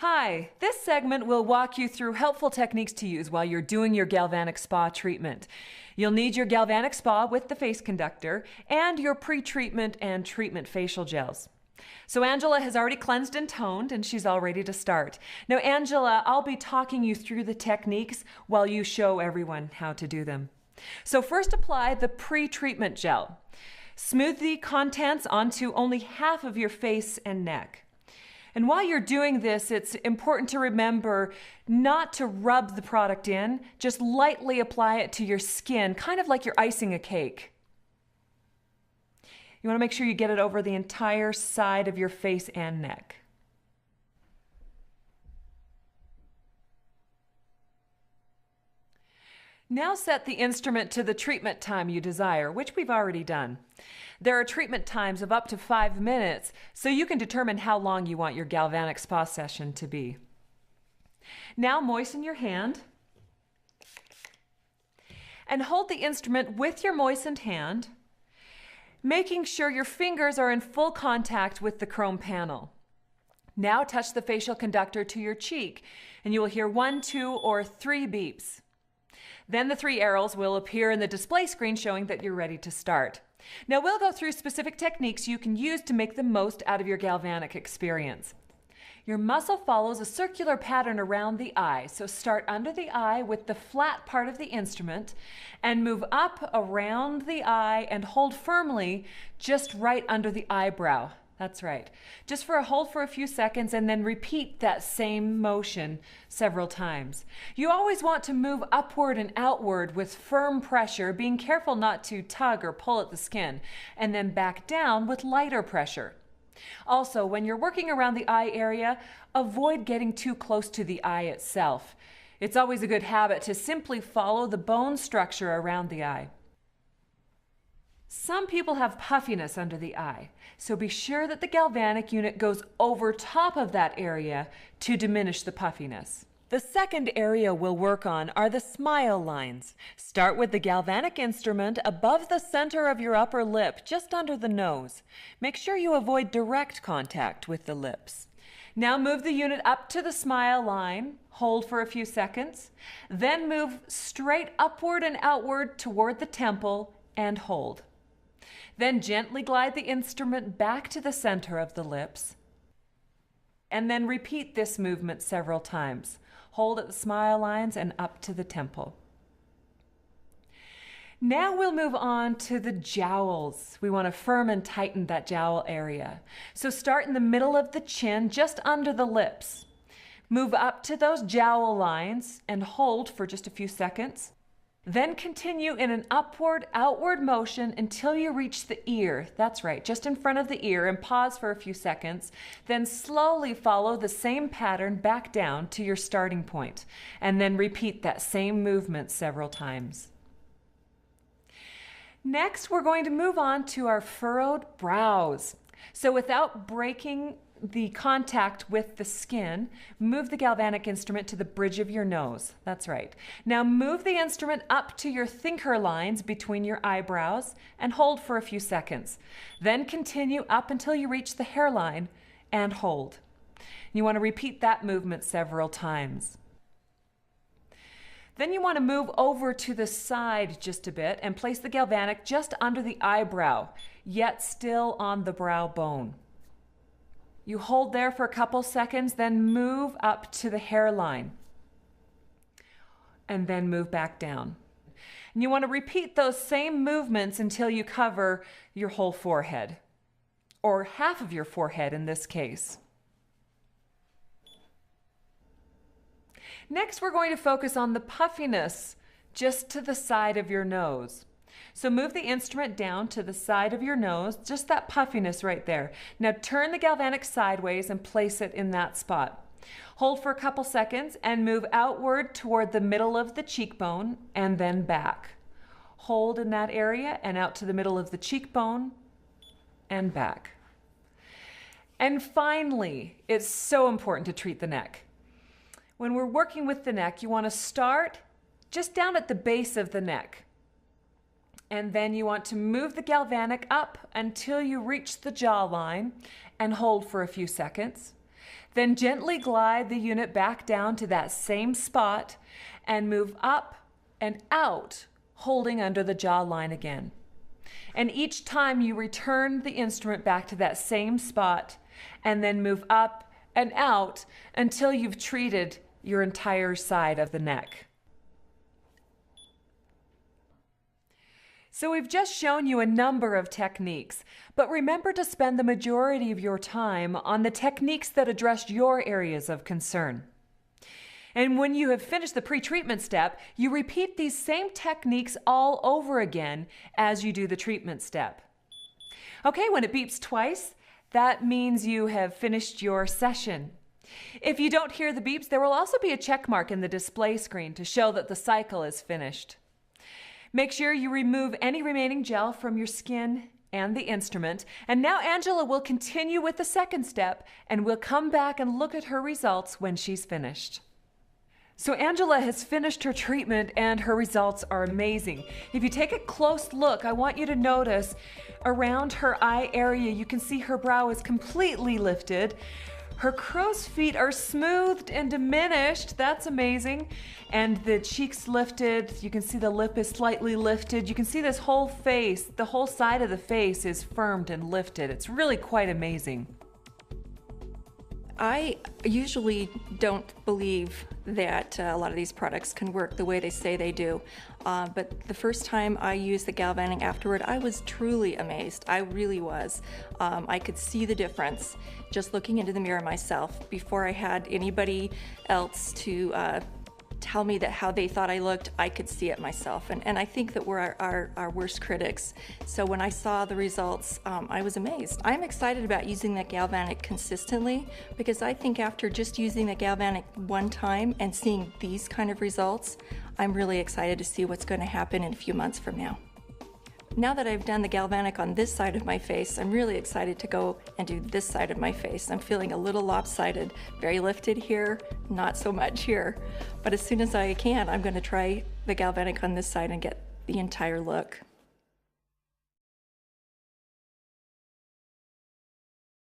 Hi, this segment will walk you through helpful techniques to use while you're doing your Galvanic Spa treatment. You'll need your Galvanic Spa with the face conductor and your pre-treatment and treatment facial gels. So Angela has already cleansed and toned and she's all ready to start. Now Angela, I'll be talking you through the techniques while you show everyone how to do them. So first apply the pre-treatment gel. Smooth the contents onto only half of your face and neck. And while you're doing this, it's important to remember not to rub the product in, just lightly apply it to your skin, kind of like you're icing a cake. You want to make sure you get it over the entire side of your face and neck. Now set the instrument to the treatment time you desire, which we've already done. There are treatment times of up to 5 minutes, so you can determine how long you want your Galvanic Spa session to be. Now moisten your hand and hold the instrument with your moistened hand, making sure your fingers are in full contact with the chrome panel. Now touch the facial conductor to your cheek, and you will hear 1, 2, or 3 beeps. Then the 3 arrows will appear in the display screen showing that you're ready to start. Now we'll go through specific techniques you can use to make the most out of your galvanic experience. Your muscle follows a circular pattern around the eye, so start under the eye with the flat part of the instrument and move up around the eye and hold firmly just right under the eyebrow. That's right. Just hold for a few seconds and then repeat that same motion several times. You always want to move upward and outward with firm pressure, being careful not to tug or pull at the skin, and then back down with lighter pressure. Also, when you're working around the eye area, avoid getting too close to the eye itself. It's always a good habit to simply follow the bone structure around the eye. Some people have puffiness under the eye, so be sure that the galvanic unit goes over top of that area to diminish the puffiness. The second area we'll work on are the smile lines. Start with the galvanic instrument above the center of your upper lip, just under the nose. Make sure you avoid direct contact with the lips. Now move the unit up to the smile line, hold for a few seconds, then move straight upward and outward toward the temple and hold. Then gently glide the instrument back to the center of the lips, and then repeat this movement several times. Hold at the smile lines and up to the temple. Now we'll move on to the jowls. We want to firm and tighten that jowl area. So start in the middle of the chin, just under the lips. Move up to those jowl lines and hold for just a few seconds. Then continue in an upward-outward motion until you reach the ear. That's right, just in front of the ear, and pause for a few seconds. Then slowly follow the same pattern back down to your starting point, and then repeat that same movement several times. Next, we're going to move on to our furrowed brows. So without breaking the contact with the skin, move the galvanic instrument to the bridge of your nose. That's right. Now move the instrument up to your thinker lines between your eyebrows and hold for a few seconds. Then continue up until you reach the hairline and hold. You want to repeat that movement several times. Then you want to move over to the side just a bit and place the galvanic just under the eyebrow, yet still on the brow bone. You hold there for a couple seconds, then move up to the hairline, and then move back down. And you want to repeat those same movements until you cover your whole forehead, or half of your forehead in this case. Next, we're going to focus on the puffiness just to the side of your nose. So move the instrument down to the side of your nose, just that puffiness right there. Now turn the galvanic sideways and place it in that spot. Hold for a couple seconds and move outward toward the middle of the cheekbone and then back. Hold in that area and out to the middle of the cheekbone and back. And finally, it's so important to treat the neck. When we're working with the neck, you want to start just down at the base of the neck. And then you want to move the galvanic up until you reach the jawline and hold for a few seconds. Then gently glide the unit back down to that same spot and move up and out, holding under the jawline again. And each time you return the instrument back to that same spot and then move up and out until you've treated your entire side of the neck. So we've just shown you a number of techniques, but remember to spend the majority of your time on the techniques that address your areas of concern. And when you have finished the pre-treatment step, you repeat these same techniques all over again as you do the treatment step. Okay, when it beeps twice, that means you have finished your session. If you don't hear the beeps, there will also be a check mark in the display screen to show that the cycle is finished. Make sure you remove any remaining gel from your skin and the instrument. And now Angela will continue with the second step, and we'll come back and look at her results when she's finished. So Angela has finished her treatment and her results are amazing. If you take a close look, I want you to notice around her eye area, you can see her brow is completely lifted. Her crow's feet are smoothed and diminished. That's amazing. And the cheeks lifted. You can see the lip is slightly lifted. You can see this whole face, the whole side of the face is firmed and lifted. It's really quite amazing. I usually don't believe that a lot of these products can work the way they say they do. But the first time I used the Galvanic afterward, I was truly amazed. I really was. I could see the difference just looking into the mirror myself before I had anybody else to tell me that how they thought I looked. I could see it myself, and I think that we're our worst critics. So when I saw the results, I was amazed. I'm excited about using that Galvanic consistently because I think after just using the Galvanic one time and seeing these kind of results, I'm really excited to see what's going to happen in a few months from now. Now that I've done the Galvanic on this side of my face, I'm really excited to go and do this side of my face. I'm feeling a little lopsided, very lifted here, not so much here. But as soon as I can, I'm going to try the Galvanic on this side and get the entire look.